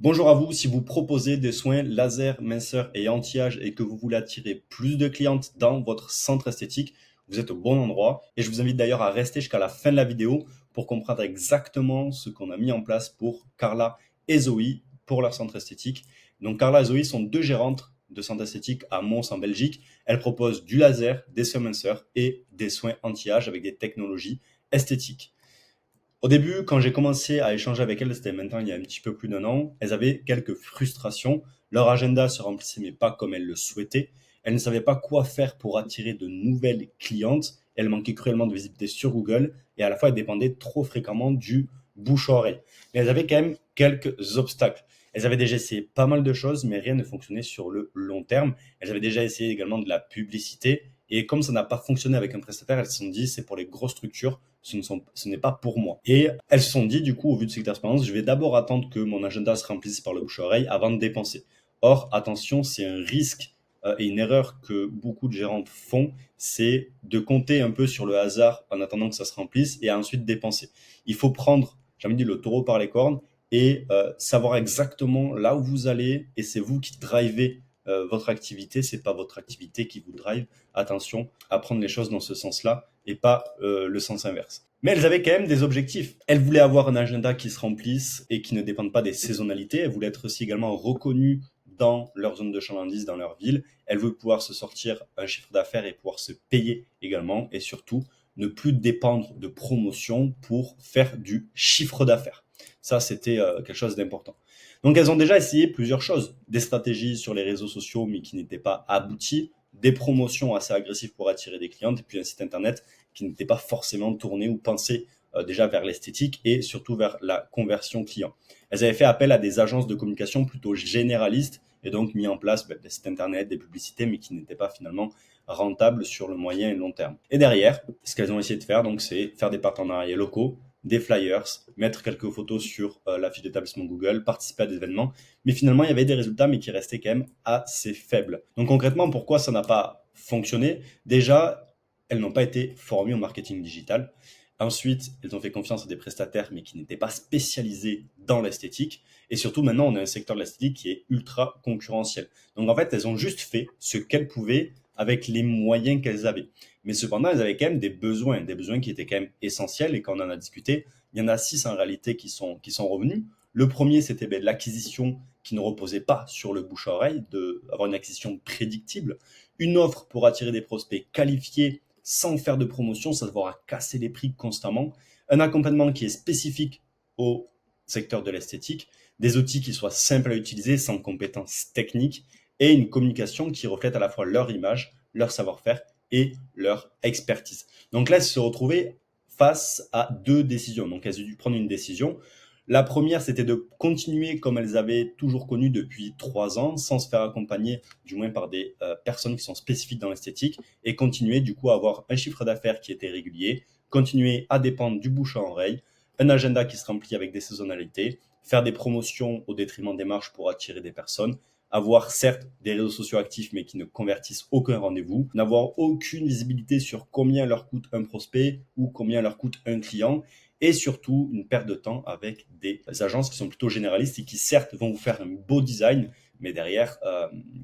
Bonjour à vous, si vous proposez des soins laser, minceur et anti-âge et que vous voulez attirer plus de clientes dans votre centre esthétique, vous êtes au bon endroit. Et je vous invite d'ailleurs à rester jusqu'à la fin de la vidéo pour comprendre exactement ce qu'on a mis en place pour Carla et Zoé pour leur centre esthétique. Donc Carla et Zoé sont deux gérantes de centre esthétique à Mons en Belgique. Elles proposent du laser, des soins minceurs et des soins anti-âge avec des technologies esthétiques. Au début, quand j'ai commencé à échanger avec elles, c'était maintenant il y a un petit peu plus d'un an, elles avaient quelques frustrations. Leur agenda se remplissait, mais pas comme elles le souhaitaient. Elles ne savaient pas quoi faire pour attirer de nouvelles clientes. Elles manquaient cruellement de visibilité sur Google et à la fois elles dépendaient trop fréquemment du bouche-à-oreille. Mais elles avaient quand même quelques obstacles. Elles avaient déjà essayé pas mal de choses, mais rien ne fonctionnait sur le long terme. Elles avaient déjà essayé également de la publicité. Et comme ça n'a pas fonctionné avec un prestataire, elles se sont dit c'est pour les grosses structures, ce n'est pas pour moi. Et elles se sont dit, du coup, au vu de cette expérience, je vais d'abord attendre que mon agenda se remplisse par le bouche-à-oreille avant de dépenser. Or, attention, c'est un risque et une erreur que beaucoup de gérantes font, c'est de compter un peu sur le hasard en attendant que ça se remplisse et ensuite dépenser. Il faut prendre, j'ai envie de dire, le taureau par les cornes et savoir exactement là où vous allez et c'est vous qui drivez votre activité, c'est pas votre activité qui vous drive. Attention à prendre les choses dans ce sens-là et pas le sens inverse. Mais elles avaient quand même des objectifs. Elles voulaient avoir un agenda qui se remplisse et qui ne dépende pas des saisonnalités. Elles voulaient être aussi également reconnues dans leur zone de chalandise, dans leur ville. Elles voulaient pouvoir se sortir un chiffre d'affaires et pouvoir se payer également. Et surtout, ne plus dépendre de promotions pour faire du chiffre d'affaires. Ça, c'était quelque chose d'important. Donc, elles ont déjà essayé plusieurs choses. Des stratégies sur les réseaux sociaux, mais qui n'étaient pas abouties. Des promotions assez agressives pour attirer des clientes. Et puis, un site internet qui n'était pas forcément tourné ou pensé déjà vers l'esthétique et surtout vers la conversion client. Elles avaient fait appel à des agences de communication plutôt généralistes et donc mis en place des sites internet, des publicités, mais qui n'étaient pas finalement rentables sur le moyen et long terme. Et derrière, ce qu'elles ont essayé de faire, donc, c'est faire des partenariats locaux, des flyers, mettre quelques photos sur la fiche d'établissement Google, participer à des événements. Mais finalement, il y avait des résultats, mais qui restaient quand même assez faibles. Donc concrètement, pourquoi ça n'a pas fonctionné? Déjà, elles n'ont pas été formées au marketing digital. Ensuite, elles ont fait confiance à des prestataires, mais qui n'étaient pas spécialisés dans l'esthétique. Et surtout, maintenant, on a un secteur de l'esthétique qui est ultra concurrentiel. Donc, en fait, elles ont juste fait ce qu'elles pouvaient avec les moyens qu'elles avaient. Mais cependant, elles avaient quand même des besoins qui étaient quand même essentiels. Et quand on en a discuté, il y en a 6 en réalité qui sont revenus. Le premier, c'était de l'acquisition qui ne reposait pas sur le bouche à oreille, d'avoir une acquisition prédictible, une offre pour attirer des prospects qualifiés sans faire de promotion, ça savoir casser les prix constamment, un accompagnement qui est spécifique au secteur de l'esthétique, des outils qui soient simples à utiliser sans compétences techniques et une communication qui reflète à la fois leur image, leur savoir-faire et leur expertise. Donc là, elles se retrouvaient face à deux décisions. Donc elles ont dû prendre une décision. La première, c'était de continuer comme elles avaient toujours connu depuis 3 ans, sans se faire accompagner, du moins par des personnes qui sont spécifiques dans l'esthétique, et continuer du coup à avoir un chiffre d'affaires qui était régulier, continuer à dépendre du bouche à oreille, un agenda qui se remplit avec des saisonnalités, faire des promotions au détriment des marges pour attirer des personnes, avoir certes des réseaux sociaux actifs mais qui ne convertissent aucun rendez-vous, n'avoir aucune visibilité sur combien leur coûte un prospect ou combien leur coûte un client, et surtout une perte de temps avec des agences qui sont plutôt généralistes et qui certes vont vous faire un beau design, mais derrière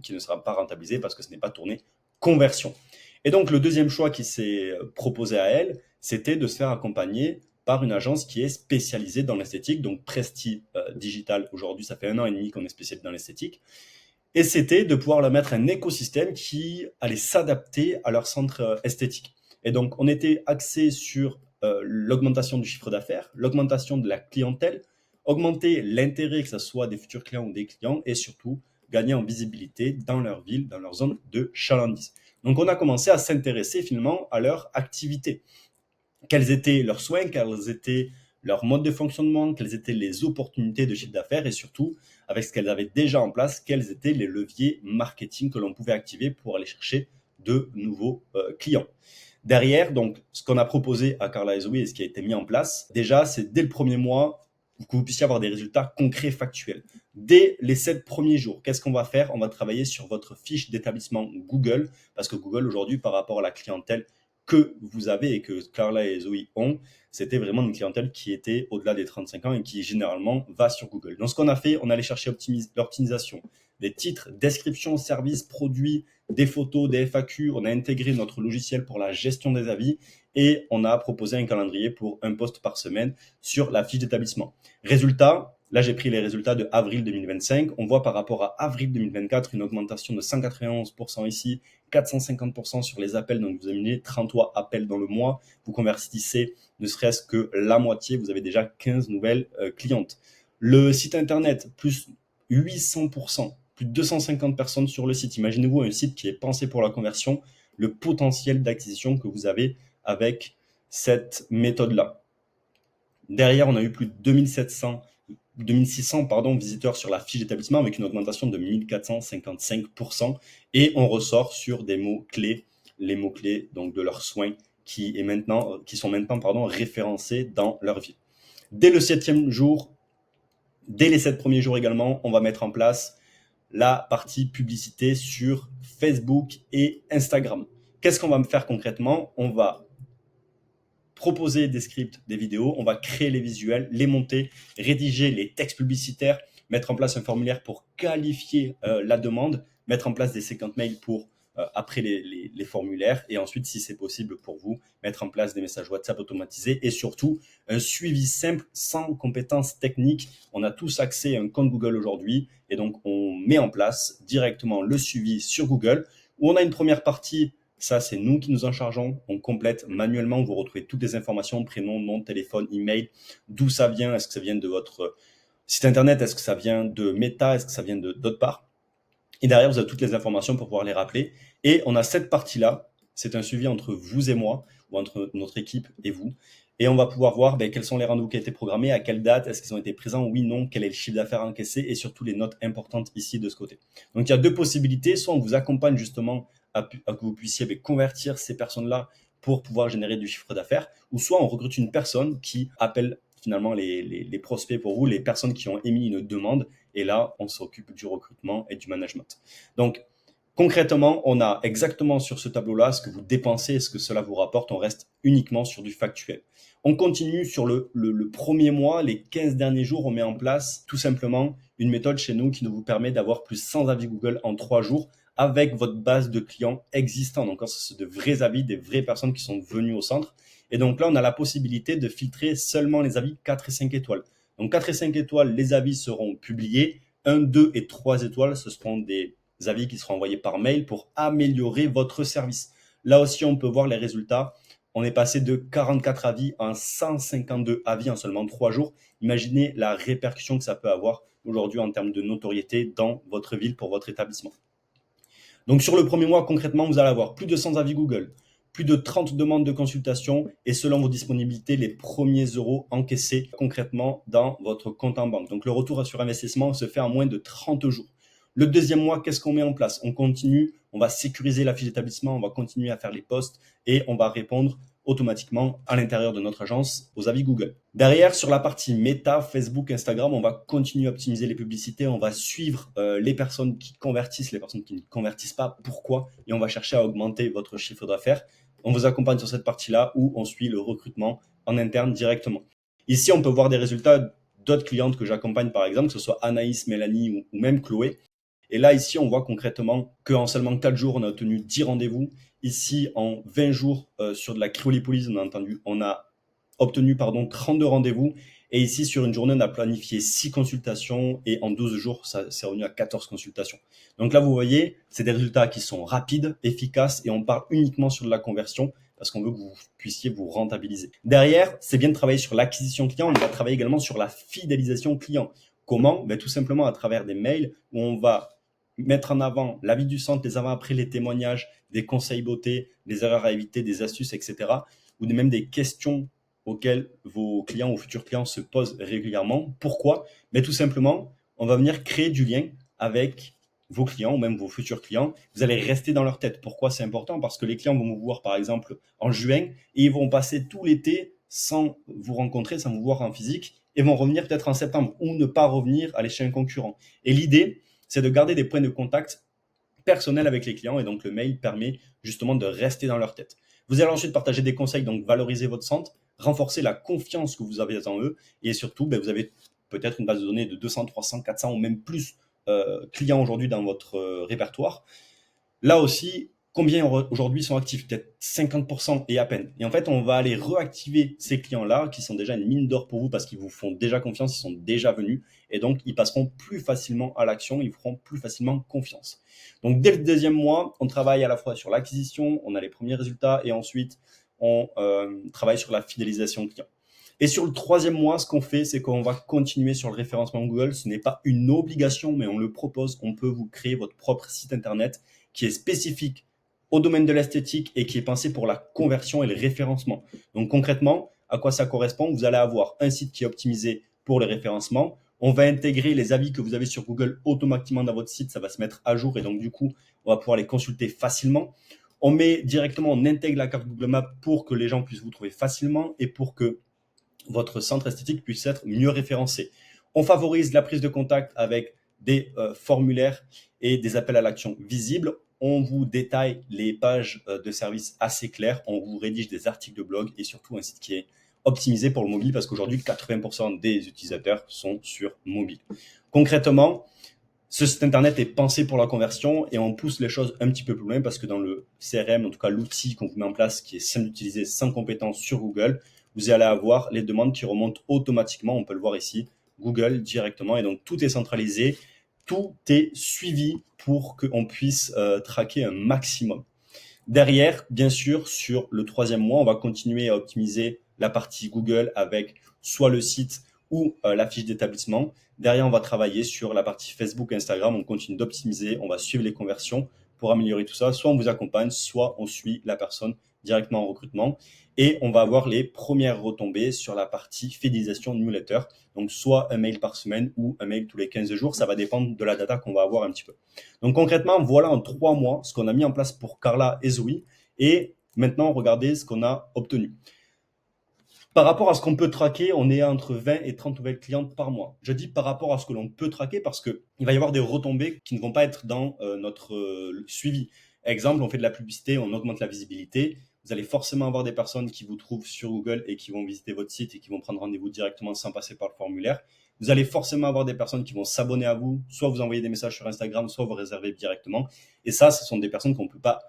qui ne sera pas rentabilisé parce que ce n'est pas tourné conversion. Et donc le deuxième choix qui s'est proposé à elle, c'était de se faire accompagner par une agence qui est spécialisée dans l'esthétique, donc Presti Digital. Aujourd'hui, ça fait 1 an et demi qu'on est spécialisé dans l'esthétique. Et c'était de pouvoir leur mettre un écosystème qui allait s'adapter à leur centre esthétique. Et donc, on était axé sur l'augmentation du chiffre d'affaires, l'augmentation de la clientèle, augmenter l'intérêt que ce soit des futurs clients ou des clients, et surtout gagner en visibilité dans leur ville, dans leur zone de chalandise. Donc, on a commencé à s'intéresser finalement à leur activité. Quels étaient leurs soins, quels étaient leur mode de fonctionnement, quelles étaient les opportunités de chiffre d'affaires et surtout, avec ce qu'elles avaient déjà en place, quels étaient les leviers marketing que l'on pouvait activer pour aller chercher de nouveaux clients. Derrière, donc, ce qu'on a proposé à Carla et Zoé et ce qui a été mis en place, déjà, c'est dès le premier mois que vous puissiez avoir des résultats concrets, factuels. Dès les 7 premiers jours, qu'est-ce qu'on va faire? On va travailler sur votre fiche d'établissement Google, parce que Google, aujourd'hui, par rapport à la clientèle, que vous avez et que Carla et Zoé ont, c'était vraiment une clientèle qui était au-delà des 35 ans et qui généralement va sur Google. Donc ce qu'on a fait, on allait chercher l'optimisation des titres, descriptions, services, produits, des photos, des FAQ. On a intégré notre logiciel pour la gestion des avis et on a proposé un calendrier pour un post par semaine sur la fiche d'établissement. Résultat, là j'ai pris les résultats de avril 2025. On voit par rapport à avril 2024 une augmentation de 191% ici, 450% sur les appels. Donc vous avez 33 appels dans le mois. Vous convertissez ne serait-ce que la moitié. Vous avez déjà 15 nouvelles clientes. Le site internet, plus 800%, plus de 250 personnes sur le site. Imaginez-vous un site qui est pensé pour la conversion, le potentiel d'acquisition que vous avez avec cette méthode-là. Derrière, on a eu plus de 2600 visiteurs sur la fiche d'établissement avec une augmentation de 1455%. Et on ressort sur des mots-clés, les mots-clés donc de leurs soins qui sont maintenant référencés dans leur ville. Dès le 7e jour, dès les 7 premiers jours également, on va mettre en place la partie publicité sur Facebook et Instagram. Qu'est-ce qu'on va faire concrètement? On va proposer des scripts, des vidéos, on va créer les visuels, les monter, rédiger les textes publicitaires, mettre en place un formulaire pour qualifier la demande, mettre en place des séquences mail pour après les formulaires et ensuite, si c'est possible pour vous, mettre en place des messages WhatsApp automatisés et surtout un suivi simple sans compétences techniques. On a tous accès à un compte Google aujourd'hui et donc on met en place directement le suivi sur Google où on a une première partie. Ça, c'est nous qui nous en chargeons. On complète manuellement. Vous retrouvez toutes les informations, prénom, nom, téléphone, email, d'où ça vient. Est-ce que ça vient de votre site internet? Est-ce que ça vient de Meta? Est-ce que ça vient d'autre part? Et derrière, vous avez toutes les informations pour pouvoir les rappeler. Et on a cette partie-là. C'est un suivi entre vous et moi, ou entre notre équipe et vous. Et on va pouvoir voir quels sont les rendez-vous qui ont été programmés, à quelle date, est-ce qu'ils ont été présents, oui, non, quel est le chiffre d'affaires encaissé, et surtout les notes importantes ici de ce côté. Donc il y a deux possibilités, soit on vous accompagne justement à que vous puissiez convertir ces personnes-là pour pouvoir générer du chiffre d'affaires, ou soit on recrute une personne qui appelle finalement les prospects pour vous, les personnes qui ont émis une demande, et là on s'occupe du recrutement et du management. Donc concrètement, on a exactement sur ce tableau-là ce que vous dépensez et ce que cela vous rapporte. On reste uniquement sur du factuel. On continue sur le premier mois, les 15 derniers jours, on met en place tout simplement une méthode chez nous qui nous vous permet d'avoir plus 100 avis Google en 3 jours avec votre base de clients existants. Donc, c'est de vrais avis, des vraies personnes qui sont venues au centre. Et donc là, on a la possibilité de filtrer seulement les avis 4 et 5 étoiles. Donc, 4 et 5 étoiles, les avis seront publiés. 1, 2 et 3 étoiles, ce seront des avis qui seront envoyés par mail pour améliorer votre service. Là aussi, on peut voir les résultats. On est passé de 44 avis à 152 avis en seulement 3 jours. Imaginez la répercussion que ça peut avoir aujourd'hui en termes de notoriété dans votre ville pour votre établissement. Donc sur le premier mois, concrètement, vous allez avoir plus de 100 avis Google, plus de 30 demandes de consultation et selon vos disponibilités, les premiers euros encaissés concrètement dans votre compte en banque. Donc le retour sur investissement se fait en moins de 30 jours. Le deuxième mois, qu'est-ce qu'on met en place? On continue, on va sécuriser la fiche d'établissement, on va continuer à faire les posts et on va répondre automatiquement à l'intérieur de notre agence aux avis Google. Derrière, sur la partie Meta, Facebook, Instagram, on va continuer à optimiser les publicités, on va suivre les personnes qui convertissent, les personnes qui ne convertissent pas, pourquoi, et on va chercher à augmenter votre chiffre d'affaires. On vous accompagne sur cette partie-là où on suit le recrutement en interne directement. Ici, on peut voir des résultats d'autres clientes que j'accompagne, par exemple, que ce soit Anaïs, Mélanie ou même Chloé. Et là, ici, on voit concrètement qu'en seulement 4 jours, on a obtenu 10 rendez-vous. Ici, en 20 jours, sur de la cryolipolyse, on a obtenu 32 rendez-vous. Et ici, sur une journée, on a planifié 6 consultations et en 12 jours, ça c'est revenu à 14 consultations. Donc là, vous voyez, c'est des résultats qui sont rapides, efficaces et on part uniquement sur de la conversion parce qu'on veut que vous puissiez vous rentabiliser. Derrière, c'est bien de travailler sur l'acquisition client. On va travailler également sur la fidélisation client. Comment? Tout simplement à travers des mails où on va mettre en avant la vie du centre, les avant-après, les témoignages, des conseils beauté, des erreurs à éviter, des astuces, etc. Ou même des questions auxquelles vos clients ou futurs clients se posent régulièrement. Pourquoi? Tout simplement, on va venir créer du lien avec vos clients ou même vos futurs clients. Vous allez rester dans leur tête. Pourquoi c'est important? Parce que les clients vont vous voir par exemple en juin et ils vont passer tout l'été sans vous rencontrer, sans vous voir en physique et vont revenir peut-être en septembre ou ne pas revenir aller chez un concurrent. Et l'idée, c'est de garder des points de contact personnels avec les clients et donc le mail permet justement de rester dans leur tête. Vous allez ensuite partager des conseils, donc valoriser votre centre, renforcer la confiance que vous avez en eux et surtout, vous avez peut-être une base de données de 200, 300, 400 ou même plus clients aujourd'hui dans votre répertoire. Là aussi, combien aujourd'hui sont actifs? Peut-être 50% et à peine. Et en fait, on va aller reactiver ces clients-là qui sont déjà une mine d'or pour vous parce qu'ils vous font déjà confiance, ils sont déjà venus et donc ils passeront plus facilement à l'action, ils vous feront plus facilement confiance. Donc dès le deuxième mois, on travaille à la fois sur l'acquisition, on a les premiers résultats et ensuite on travaille sur la fidélisation client. Et sur le troisième mois, ce qu'on fait, c'est qu'on va continuer sur le référencement Google. Ce n'est pas une obligation, mais on le propose. On peut vous créer votre propre site internet qui est spécifique au domaine de l'esthétique et qui est pensé pour la conversion et le référencement. Donc concrètement, à quoi ça correspond? Vous allez avoir un site qui est optimisé pour le référencement. On va intégrer les avis que vous avez sur Google automatiquement dans votre site. Ça va se mettre à jour et donc du coup, on va pouvoir les consulter facilement. On met directement, on intègre la carte Google Maps pour que les gens puissent vous trouver facilement et pour que votre centre esthétique puisse être mieux référencé. On favorise la prise de contact avec des formulaires et des appels à l'action visibles. On vous détaille les pages de service assez claires. On vous rédige des articles de blog et surtout un site qui est optimisé pour le mobile parce qu'aujourd'hui, 80% des utilisateurs sont sur mobile. Concrètement, ce site internet est pensé pour la conversion et on pousse les choses un petit peu plus loin parce que dans le CRM, en tout cas l'outil qu'on vous met en place qui est simple d'utiliser sans compétence sur Google, vous allez avoir les demandes qui remontent automatiquement. On peut le voir ici, Google directement. Et donc, tout est centralisé, tout est suivi pour qu'on puisse traquer un maximum. Derrière, bien sûr, sur le troisième mois, on va continuer à optimiser la partie Google avec soit le site ou la fiche d'établissement. Derrière, on va travailler sur la partie Facebook et Instagram. On continue d'optimiser, on va suivre les conversions pour améliorer tout ça. Soit on vous accompagne, soit on suit la personne directement en recrutement. Et on va avoir les premières retombées sur la partie fidélisation newsletter. Donc, soit un mail par semaine ou un mail tous les 15 jours. Ça va dépendre de la data qu'on va avoir un petit peu. Donc, concrètement, voilà en 3 mois ce qu'on a mis en place pour Carla et Zoé. Et maintenant, regardez ce qu'on a obtenu. Par rapport à ce qu'on peut traquer, on est entre 20 et 30 nouvelles clientes par mois. Je dis par rapport à ce que l'on peut traquer parce qu'il va y avoir des retombées qui ne vont pas être dans notre suivi. Exemple, on fait de la publicité, on augmente la visibilité. Vous allez forcément avoir des personnes qui vous trouvent sur Google et qui vont visiter votre site et qui vont prendre rendez-vous directement sans passer par le formulaire. Vous allez forcément avoir des personnes qui vont s'abonner à vous, soit vous envoyer des messages sur Instagram, soit vous réserver directement. Et ça, ce sont des personnes qu'on ne peut pas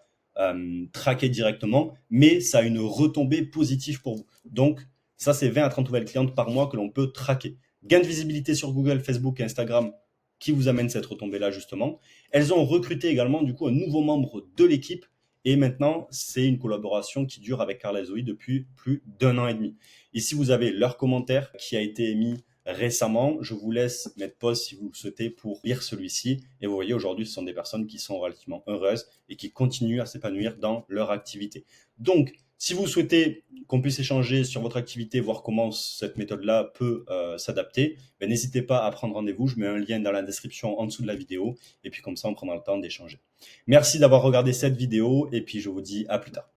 traquer directement, mais ça a une retombée positive pour vous. Donc, ça, c'est 20 à 30 nouvelles clientes par mois que l'on peut traquer. Gain de visibilité sur Google, Facebook et Instagram qui vous amène cette retombée-là, justement. Elles ont recruté également, du coup, un nouveau membre de l'équipe. Et maintenant, c'est une collaboration qui dure avec Carla et Zoé depuis plus d'1 an et demi. Ici, vous avez leur commentaire qui a été émis récemment. Je vous laisse mettre pause si vous le souhaitez pour lire celui-ci. Et vous voyez, aujourd'hui, ce sont des personnes qui sont relativement heureuses et qui continuent à s'épanouir dans leur activité. Donc, si vous souhaitez qu'on puisse échanger sur votre activité, voir comment cette méthode-là peut s'adapter, n'hésitez pas à prendre rendez-vous. Je mets un lien dans la description en dessous de la vidéo. Et puis comme ça, on prendra le temps d'échanger. Merci d'avoir regardé cette vidéo et puis je vous dis à plus tard.